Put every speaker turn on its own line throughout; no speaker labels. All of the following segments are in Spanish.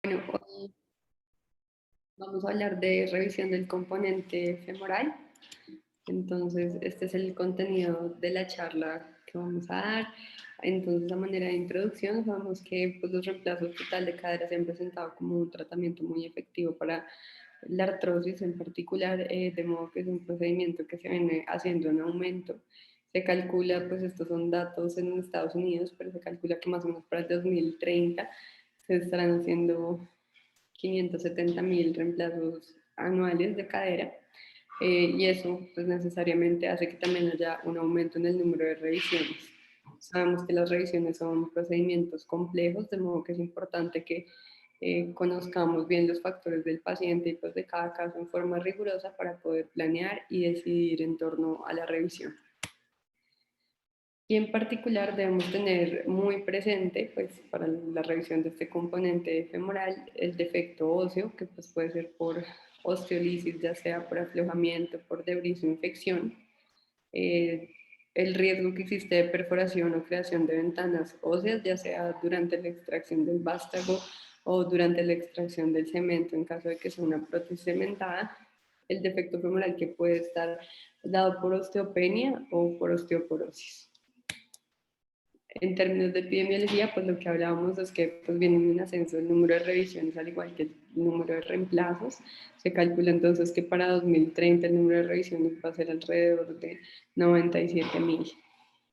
Bueno, hoy vamos a hablar de revisión del componente femoral. Entonces, este es el contenido de la charla que vamos a dar. Entonces, a manera de introducción, sabemos que pues, los reemplazos total de cadera se han presentado como un tratamiento muy efectivo para la artrosis en particular, de modo que es un procedimiento que se viene haciendo en aumento. Se calcula, pues estos son datos en Estados Unidos, pero se calcula que más o menos para el 2030 se estarán haciendo 570.000 reemplazos anuales de cadera, y eso pues necesariamente hace que también haya un aumento en el número de revisiones. Sabemos que las revisiones son procedimientos complejos, de modo que es importante que conozcamos bien los factores del paciente y pues de cada caso en forma rigurosa para poder planear y decidir en torno a la revisión. Y en particular debemos tener muy presente, pues, para la revisión de este componente femoral, el defecto óseo, que pues, puede ser por osteolisis, ya sea por aflojamiento, por debris o infección, el riesgo que existe de perforación o creación de ventanas óseas, ya sea durante la extracción del vástago o durante la extracción del cemento, en caso de que sea una prótesis cementada, el defecto femoral que puede estar dado por osteopenia o por osteoporosis. En términos de epidemiología, pues lo que hablábamos es que pues viene un ascenso del número de revisiones, al igual que el número de reemplazos. Se calcula entonces que para 2030 el número de revisiones va a ser alrededor de 97.000.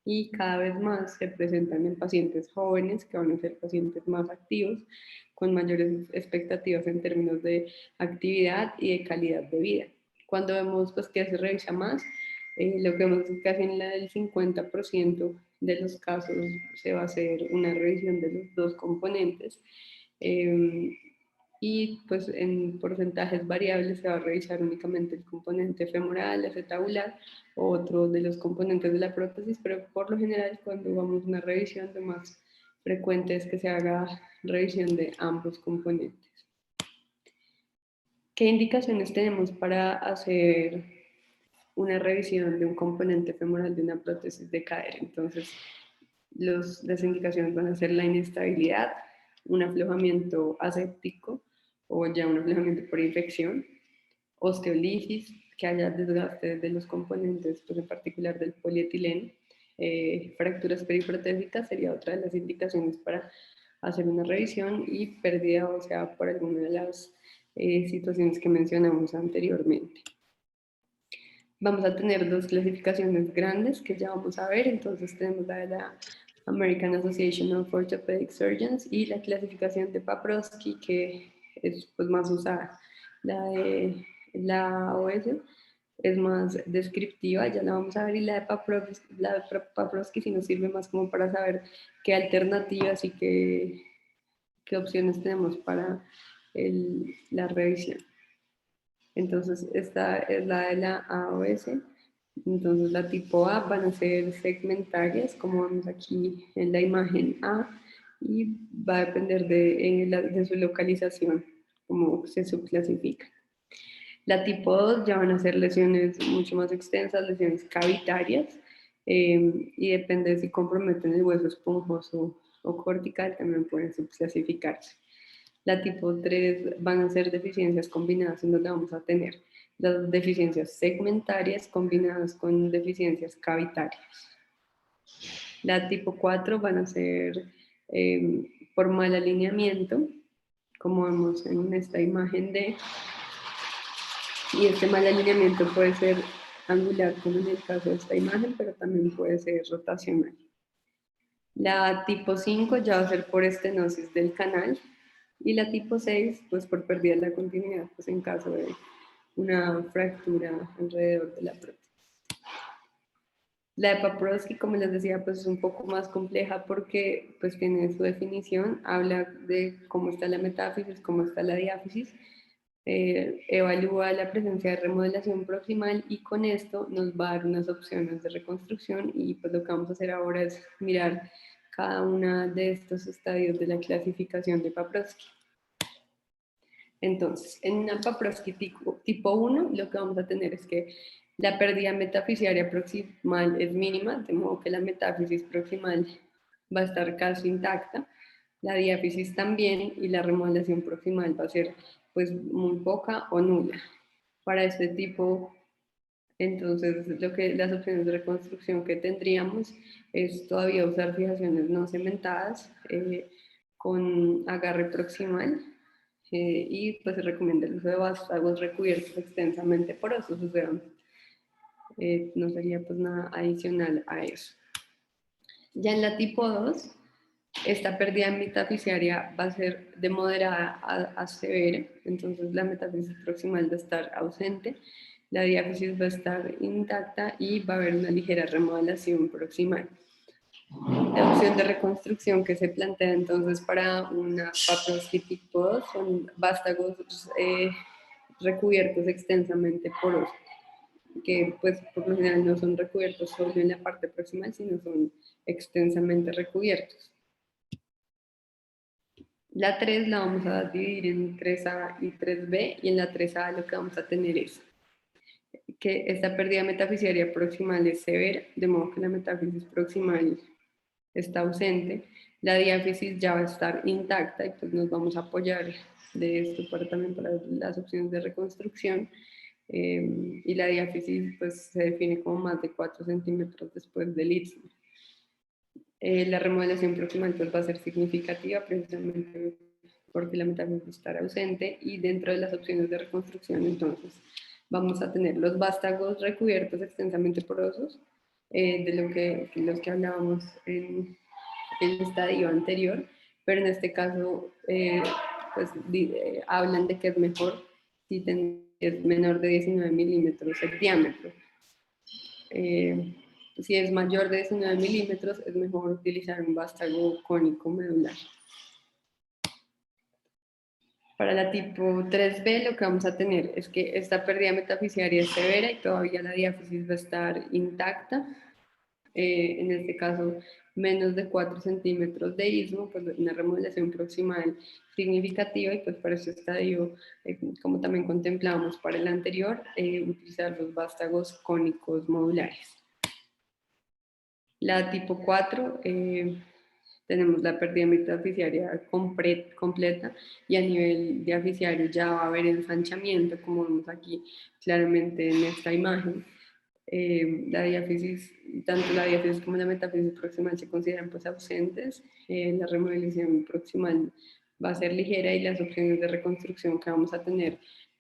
Y cada vez más se presentan en pacientes jóvenes, que van a ser pacientes más activos, con mayores expectativas en términos de actividad y de calidad de vida. Cuando vemos pues, que se revisa más, lo que vemos es que casi en el 50% de los casos se va a hacer una revisión de los dos componentes, y pues en porcentajes variables se va a revisar únicamente el componente femoral, acetabular o otro de los componentes de la prótesis, pero por lo general cuando vamos a una revisión lo más frecuente es que se haga revisión de ambos componentes. ¿Qué indicaciones tenemos para hacer una revisión de un componente femoral de una prótesis de cadera? Entonces, las indicaciones van a ser la inestabilidad, un aflojamiento aséptico o ya un aflojamiento por infección, osteolisis, que haya desgaste de los componentes, pues en particular del polietileno, fracturas periprotésicas sería otra de las indicaciones para hacer una revisión, y pérdida ósea por alguna de las situaciones que mencionamos anteriormente. Vamos a tener dos clasificaciones grandes que ya vamos a ver. Entonces tenemos la de la American Association of Orthopedic Surgeons y la clasificación de Paprosky, que es pues, más usada. La de la OS es más descriptiva, ya la vamos a ver, y la de Paprosky sí nos sirve más como para saber qué alternativas y qué opciones tenemos para la revisión. Entonces, esta es la de la AOS. Entonces, la tipo A van a ser segmentarias, como vemos aquí en la imagen A, y va a depender de su localización, cómo se subclasifica. La tipo 2 ya van a ser lesiones mucho más extensas, lesiones cavitarias, y depende de si comprometen el hueso esponjoso o cortical, también pueden subclasificarse. La tipo 3 van a ser deficiencias combinadas, en donde vamos a tener las deficiencias segmentarias combinadas con deficiencias cavitarias. La tipo 4 van a ser por mal alineamiento, como vemos en esta imagen D, y este mal alineamiento puede ser angular, como en el caso de esta imagen, pero también puede ser rotacional. La tipo 5 ya va a ser por estenosis del canal, y la tipo 6, pues por pérdida de la continuidad, pues en caso de una fractura alrededor de la prótesis. La de Paprosky, como les decía, pues es un poco más compleja porque pues tiene su definición, habla de cómo está la metáfisis, cómo está la diáfisis, evalúa la presencia de remodelación proximal, y con esto nos va a dar unas opciones de reconstrucción, y pues lo que vamos a hacer ahora es mirar cada uno de estos estadios de la clasificación de Paprosky. Entonces, en una Paprosky tipo 1, lo que vamos a tener es que la pérdida metafisiaria proximal es mínima, de modo que la metáfisis proximal va a estar casi intacta. la diáfisis también, y la remodelación proximal va a ser pues muy poca o nula. Para este tipo, entonces las opciones de reconstrucción que tendríamos es todavía usar fijaciones no cementadas con agarre proximal, y pues se recomienda el uso de vástagos recubiertos extensamente porosos, o sea, no sería pues nada adicional a eso. Ya en la tipo 2, esta pérdida metaficiaria va a ser de moderada a severa, entonces la metafisis proximal va a estar ausente, la diáfisis va a estar intacta y va a haber una ligera remodelación proximal. La opción de reconstrucción que se plantea entonces para una Paprosky tipo 2 son vástagos recubiertos extensamente porosos, que pues por lo general no son recubiertos solo en la parte proximal, sino son extensamente recubiertos. La 3 la vamos a dividir en 3A y 3B, y en la 3A lo que vamos a tener es que esta pérdida metafisiaria proximal es severa, de modo que la metafisis proximal está ausente, la diáfisis ya va a estar intacta y pues nos vamos a apoyar de esto también para las opciones de reconstrucción, y la diáfisis pues se define como más de 4 centímetros después del istmo. La remodelación proximal pues va a ser significativa precisamente porque la metafisis estará ausente, y dentro de las opciones de reconstrucción entonces vamos a tener los vástagos recubiertos extensamente porosos, de los que hablábamos en el estadio anterior, pero en este caso pues hablan de que es mejor si es menor de 19 milímetros el diámetro. Si es mayor de 19 milímetros, es mejor utilizar un vástago cónico medular. Para la tipo 3B lo que vamos a tener es que esta pérdida metafisiaria es severa y todavía la diáfisis va a estar intacta. En este caso, menos de 4 centímetros de istmo, pues una remodelación proximal significativa, y pues para este estadio, como también contemplamos para el anterior, utilizar los vástagos cónicos modulares. La tipo 4, tenemos la pérdida metafisiaria completa, y a nivel diaficiario ya va a haber ensanchamiento, como vemos aquí claramente en esta imagen. La diáfisis, tanto la diáfisis como la metafisis proximal se consideran pues ausentes. La remodelación proximal va a ser ligera, y las opciones de reconstrucción que vamos a tener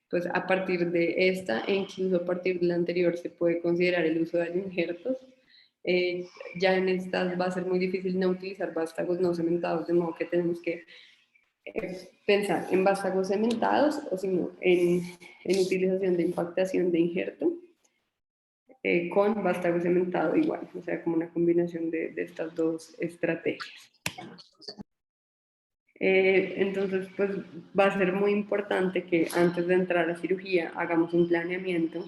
pues a partir de esta e incluso a partir de la anterior se puede considerar el uso de injertos. Ya en estas va a ser muy difícil no utilizar vástagos no cementados, de modo que tenemos que pensar en vástagos cementados o si no en utilización de impactación de injerto, con vástago cementado igual, o sea, como una combinación de estas dos estrategias. Entonces, pues va a ser muy importante que antes de entrar a la cirugía hagamos un planeamiento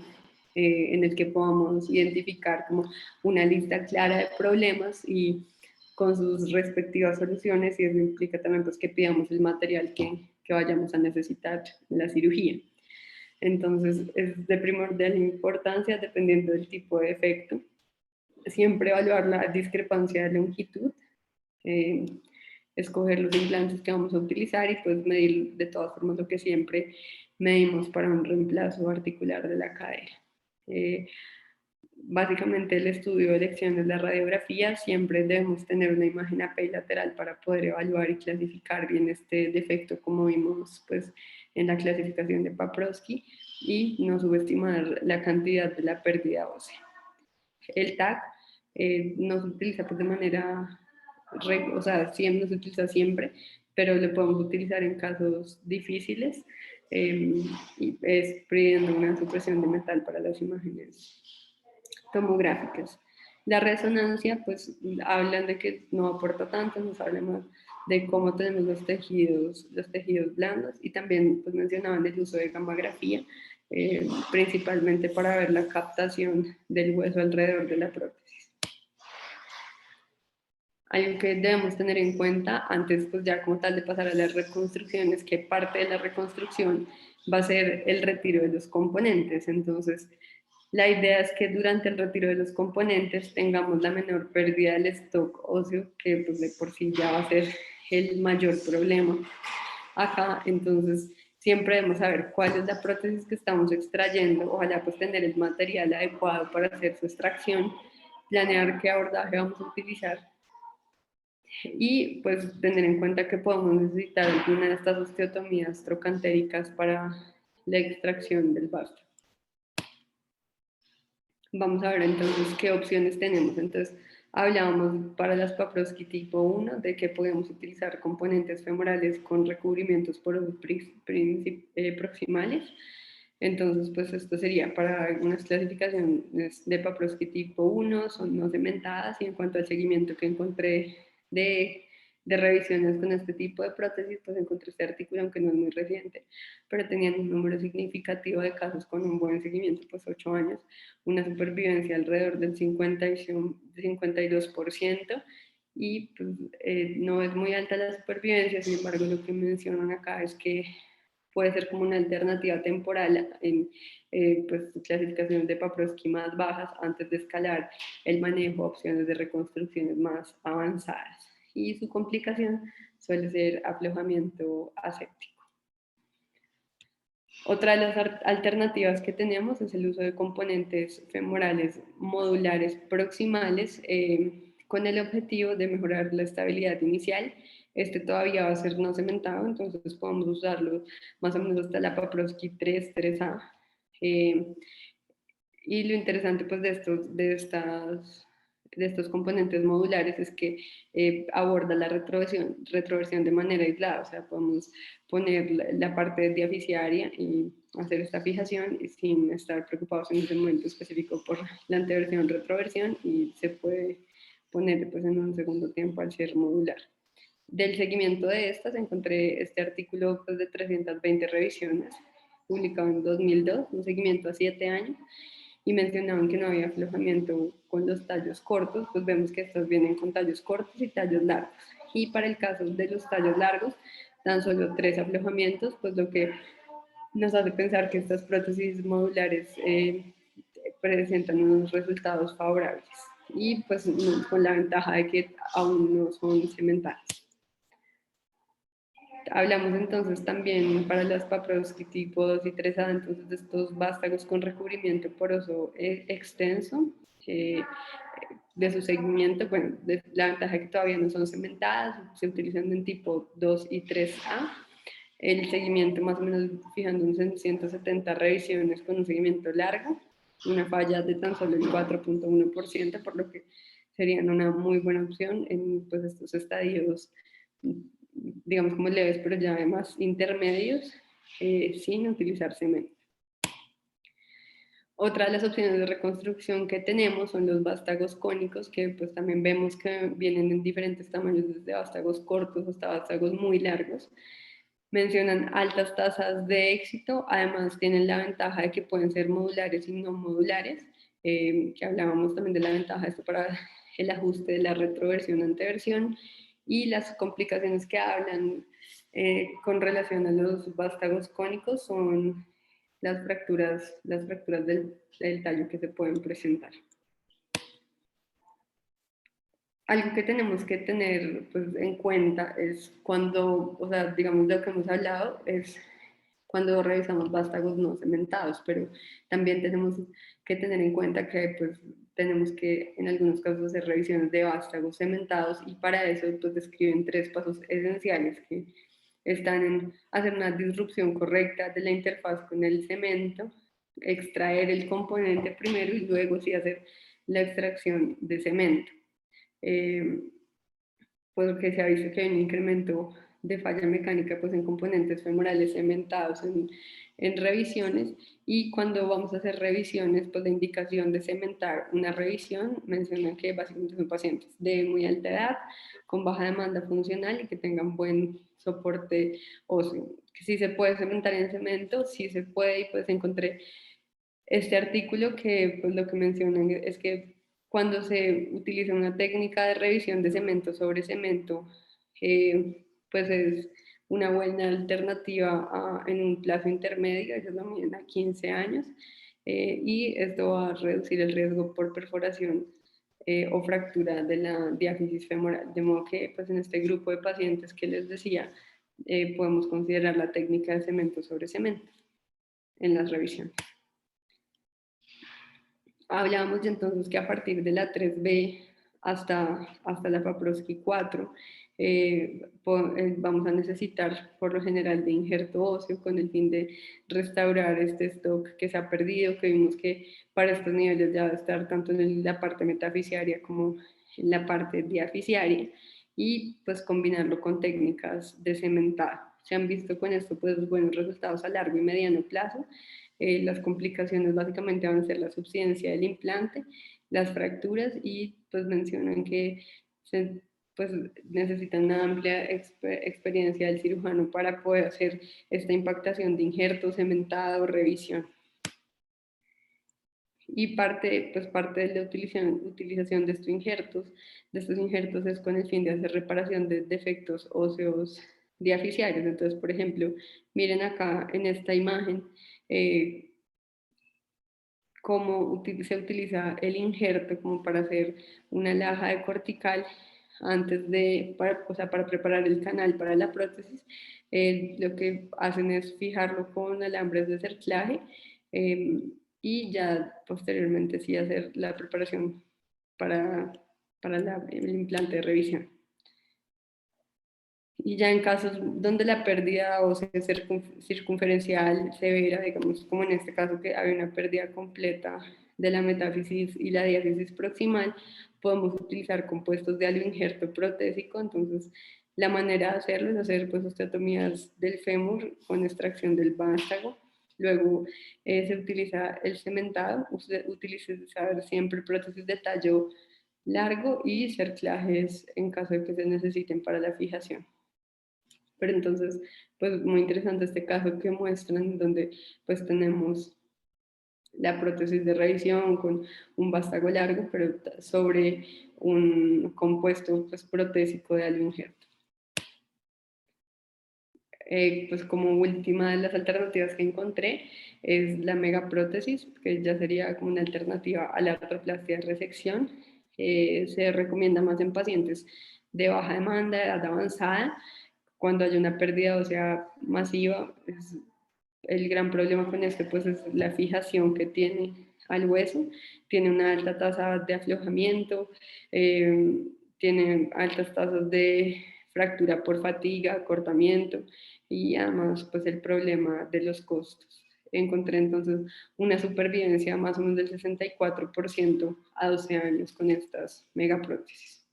en el que podamos identificar como una lista clara de problemas y con sus respectivas soluciones, y eso implica también pues que pidamos el material que vayamos a necesitar en la cirugía. Entonces, es de primordial importancia, dependiendo del tipo de defecto, siempre evaluar la discrepancia de longitud, escoger los implantes que vamos a utilizar y pues medir de todas formas lo que siempre medimos para un reemplazo articular de la cadera. Básicamente el estudio de elección es la radiografía, siempre debemos tener una imagen apilateral para poder evaluar y clasificar bien este defecto, como vimos pues en la clasificación de Paprosky, y no subestimar la cantidad de la pérdida ósea. El TAC no se utiliza pues de manera, o sea, no se utiliza siempre, pero lo podemos utilizar en casos difíciles, y es pidiendo una supresión de metal para las imágenes tomográficas. La resonancia, pues hablan de que no aporta tanto, nos habla más de cómo tenemos los tejidos blandos, y también pues mencionaban el uso de gammagrafía, principalmente para ver la captación del hueso alrededor de la prótesis. Algo que debemos tener en cuenta antes, pues ya como tal de pasar a las reconstrucciones, que parte de la reconstrucción va a ser el retiro de los componentes. Entonces, la idea es que durante el retiro de los componentes tengamos la menor pérdida del stock óseo, que pues de por sí ya va a ser el mayor problema acá. Entonces siempre debemos saber cuál es la prótesis que estamos extrayendo, ojalá pues tener el material adecuado para hacer su extracción, planear qué abordaje vamos a utilizar y pues tener en cuenta que podemos necesitar alguna de estas osteotomías trocantéricas para la extracción del vástago. Vamos a ver entonces qué opciones tenemos. Entonces, hablábamos para las Paprosky tipo 1 de que podemos utilizar componentes femorales con recubrimientos porosos proximales. Entonces, pues esto sería para unas clasificaciones de Paprosky tipo 1, son no cementadas, y en cuanto al seguimiento que encontré de revisiones con este tipo de prótesis, pues encontré este artículo, aunque no es muy reciente, pero tenían un número significativo de casos con un buen seguimiento, pues 8 años, una supervivencia alrededor del 52%, y pues, no es muy alta la supervivencia. Sin embargo, lo que mencionan acá es que puede ser como una alternativa temporal en pues, clasificaciones de Paprosky más bajas antes de escalar el manejo a opciones de reconstrucciones más avanzadas. Y su complicación suele ser aflojamiento aséptico. Otra de las alternativas que tenemos es el uso de componentes femorales modulares proximales con el objetivo de mejorar la estabilidad inicial. Este todavía va a ser no cementado, entonces podemos usarlo más o menos hasta la Paprosky 3, 3A. Y lo interesante pues de estos componentes modulares es que aborda la retroversión de manera aislada, o sea, podemos poner la parte diaficiaria y hacer esta fijación sin estar preocupados en ese momento específico por la anteversión, retroversión, y se puede poner pues en un segundo tiempo al ser modular. Del seguimiento de estas encontré este artículo pues, de 320 revisiones, publicado en 2002, un seguimiento a 7 años, y mencionaban que no había aflojamiento con los tallos cortos, pues vemos que estos vienen con tallos cortos y tallos largos. Y para el caso de los tallos largos, tan solo 3 aflojamientos, pues lo que nos hace pensar que estas prótesis modulares presentan unos resultados favorables. Y pues con la ventaja de que aún no son cementadas. Hablamos entonces también para las Paprosky tipo 2 y 3A, entonces de estos vástagos con recubrimiento poroso extenso, de su seguimiento, bueno, de la ventaja es que todavía no son cementadas, se utilizan en tipo 2 y 3A, el seguimiento más o menos fijándonos en 170 revisiones con un seguimiento largo, una falla de tan solo el 4.1%, por lo que serían una muy buena opción en pues, estos estadios, digamos como leves, pero ya además intermedios, sin utilizar cemento. Otra de las opciones de reconstrucción que tenemos son los vástagos cónicos, que pues también vemos que vienen en diferentes tamaños, desde vástagos cortos hasta vástagos muy largos. Mencionan altas tasas de éxito, además tienen la ventaja de que pueden ser modulares y no modulares, que hablábamos también de la ventaja de esto para el ajuste de la retroversión anteversión, y las complicaciones que hablan con relación a los vástagos cónicos son las fracturas del tallo que se pueden presentar. Algo que tenemos que tener pues, en cuenta es cuando, o sea, digamos lo que hemos hablado es cuando revisamos vástagos no cementados, pero también tenemos que tener en cuenta que pues, tenemos que en algunos casos hacer revisiones de vástagos cementados, y para eso pues, describen 3 pasos esenciales que están en hacer una disrupción correcta de la interfaz con el cemento, extraer el componente primero y luego sí hacer la extracción de cemento. Porque se ha visto que hay un incremento de falla mecánica pues, en componentes femorales cementados en revisiones, y cuando vamos a hacer revisiones, pues la indicación de cementar una revisión mencionan que básicamente son pacientes de muy alta edad, con baja demanda funcional y que tengan buen soporte óseo. Que si se puede cementar en cemento, sí se puede, y pues encontré este artículo que pues lo que mencionan es que cuando se utiliza una técnica de revisión de cemento sobre cemento, pues es una buena alternativa en un plazo intermedio, ellos lo miden a 15 años, y esto va a reducir el riesgo por perforación o fractura de la diáfisis femoral. De modo que pues, en este grupo de pacientes que les decía, podemos considerar la técnica de cemento sobre cemento en las revisiones. Hablábamos entonces que a partir de la 3B hasta la Paprosky 4 vamos a necesitar por lo general de injerto óseo con el fin de restaurar este stock que se ha perdido, que vimos que para estos niveles ya va a estar tanto en la parte metafisiaria como en la parte diafisiaria, y pues combinarlo con técnicas de cementado. Se han visto con esto pues buenos resultados a largo y mediano plazo. Las complicaciones básicamente van a ser la subsidencia del implante, las fracturas, y pues mencionan que pues necesitan una amplia experiencia del cirujano para poder hacer esta impactación de injerto, cementado, revisión. Y parte de la utilización de estos injertos es con el fin de hacer reparación de defectos óseos diafisiarios. Entonces, por ejemplo, miren acá en esta imagen cómo se utiliza el injerto como para hacer una laja de cortical antes de, para preparar el canal para la prótesis. Lo que hacen es fijarlo con alambres de cerclaje y ya posteriormente sí hacer la preparación para el implante de revisión. Y ya en casos donde la pérdida ósea circunferencial severa, digamos como en este caso que hay una pérdida completa de la metáfisis y la diáfisis proximal, podemos utilizar compuestos de aloinjerto protésico. Entonces la manera de hacerlo es hacer pues osteotomías del fémur con extracción del vástago. Luego se utiliza el cementado, utilizar siempre prótesis de tallo largo y cerclajes en caso de que se necesiten para la fijación. Pero entonces, pues muy interesante este caso que muestran, donde pues tenemos la prótesis de revisión con un vástago largo, pero sobre un compuesto pues, protésico de aloinjerto. Pues como última de las alternativas que encontré es la megaprótesis, que ya sería como una alternativa a la artroplastia de resección. Se recomienda más en pacientes de baja demanda, de edad avanzada, cuando hay una pérdida ósea masiva. El gran problema con este pues es la fijación que tiene al hueso, tiene una alta tasa de aflojamiento, tiene altas tasas de fractura por fatiga, acortamiento, y además pues el problema de los costos. Encontré entonces una supervivencia más o menos del 64% a 12 años con estas megaprótesis.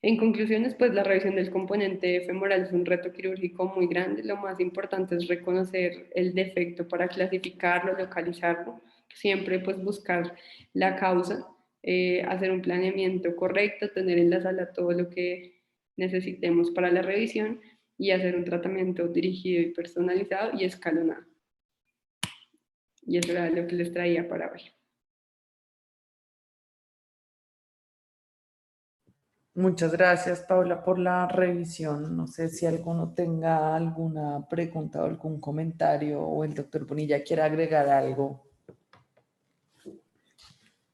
En conclusiones, pues la revisión del componente femoral es un reto quirúrgico muy grande. Lo más importante es reconocer el defecto para clasificarlo, localizarlo, siempre pues buscar la causa, hacer un planeamiento correcto, tener en la sala todo lo que necesitemos para la revisión y hacer un tratamiento dirigido y personalizado y escalonado. Y eso era lo que les traía para hoy.
Muchas gracias, Paula, por la revisión. No sé si alguno tenga alguna pregunta o algún comentario, o el doctor Bonilla quiera agregar algo.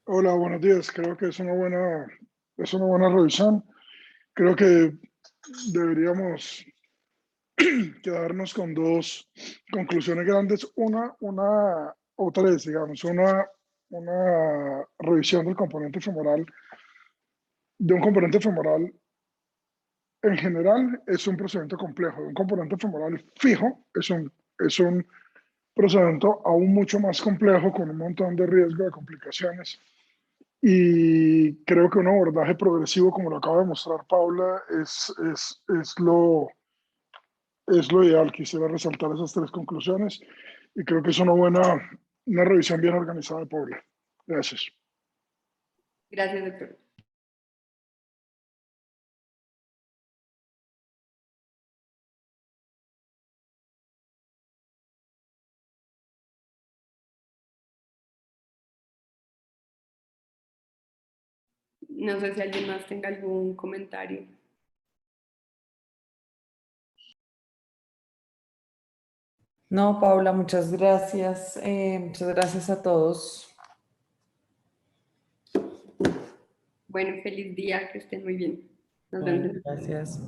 Hola, buenos días. Creo que es una buena revisión. Creo que deberíamos quedarnos con dos conclusiones grandes. Una o tres, digamos. Una revisión del componente femoral, de un componente femoral en general, es un procedimiento complejo. De un componente femoral fijo es un procedimiento aún mucho más complejo, con un montón de riesgo de complicaciones. Y creo que un abordaje progresivo, como lo acaba de mostrar Paula, es lo ideal. Quisiera resaltar esas tres conclusiones y creo que es una revisión bien organizada de Paula. Gracias.
Gracias, doctor. No sé si alguien más tenga algún comentario.
No, Paula, muchas gracias. Muchas gracias a todos.
Bueno, feliz día, que estén muy bien. Nos
Bueno,
vemos.
gracias.